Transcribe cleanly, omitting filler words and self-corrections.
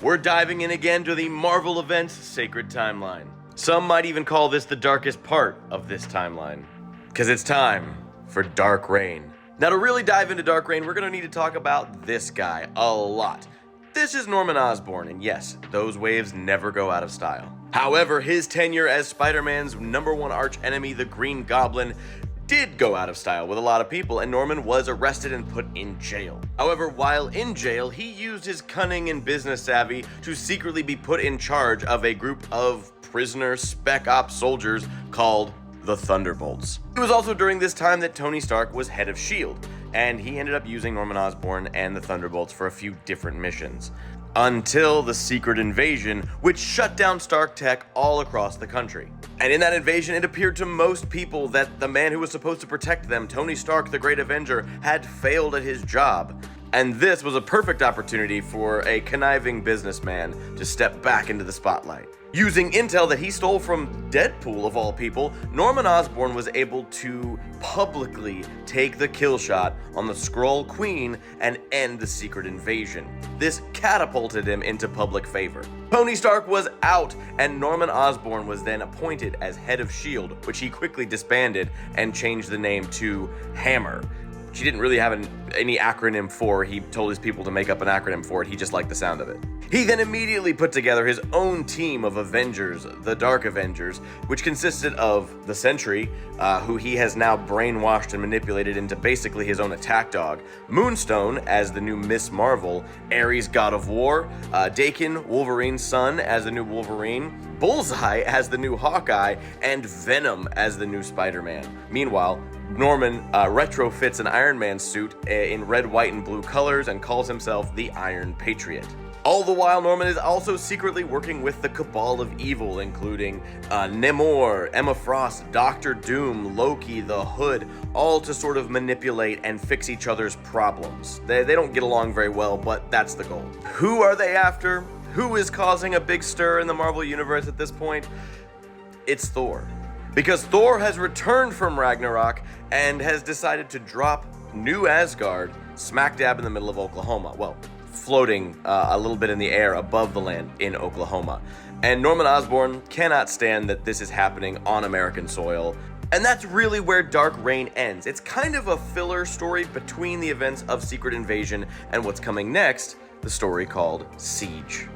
We're diving in again to the Marvel Events Sacred Timeline. Some might even call this the darkest part of this timeline, because it's time for Dark Reign. Now, to really dive into Dark Reign, we're going to need to talk about this guy a lot. This is Norman Osborn, and yes, those waves never go out of style. However, his tenure as Spider-Man's #1 archenemy, the Green Goblin, did go out of style with a lot of people, and Norman was arrested and put in jail. However, while in jail, he used his cunning and business savvy to secretly be put in charge of a group of prisoner spec ops soldiers called the Thunderbolts. It was also during this time that Tony Stark was head of S.H.I.E.L.D., and he ended up using Norman Osborn and the Thunderbolts for a few different missions. Until the Secret Invasion, which shut down Stark tech all across the country. And in that invasion, it appeared to most people that the man who was supposed to protect them, Tony Stark, the Great Avenger, had failed at his job. And this was a perfect opportunity for a conniving businessman to step back into the spotlight. Using intel that he stole from Deadpool of all people, Norman Osborn was able to publicly take the kill shot on the Skrull Queen and end the Secret Invasion. This catapulted him into public favor. Tony Stark was out, and Norman Osborn was then appointed as head of S.H.I.E.L.D., which he quickly disbanded and changed the name to Hammer. She didn't really have any acronym for. He told his people to make up an acronym for it. He just liked the sound of it. He then immediately put together his own team of Avengers, the Dark Avengers, which consisted of the Sentry, who he has now brainwashed and manipulated into basically his own attack dog, Moonstone as the new Miss Marvel, Ares God of War, Daken, Wolverine's son, as the new Wolverine, Bullseye as the new Hawkeye, and Venom as the new Spider-Man. Meanwhile, Norman retrofits an Iron Man suit in red, white, and blue colors and calls himself the Iron Patriot. All the while, Norman is also secretly working with the Cabal of Evil, including Namor, Emma Frost, Doctor Doom, Loki, the Hood, all to sort of manipulate and fix each other's problems. They don't get along very well, but that's the goal. Who are they after? Who is causing a big stir in the Marvel Universe at this point? It's Thor. Because Thor has returned from Ragnarok and has decided to drop New Asgard smack dab in the middle of Oklahoma. Well, floating a little bit in the air above the land in Oklahoma. And Norman Osborn cannot stand that this is happening on American soil. And that's really where Dark Reign ends. It's kind of a filler story between the events of Secret Invasion and what's coming next, the story called Siege.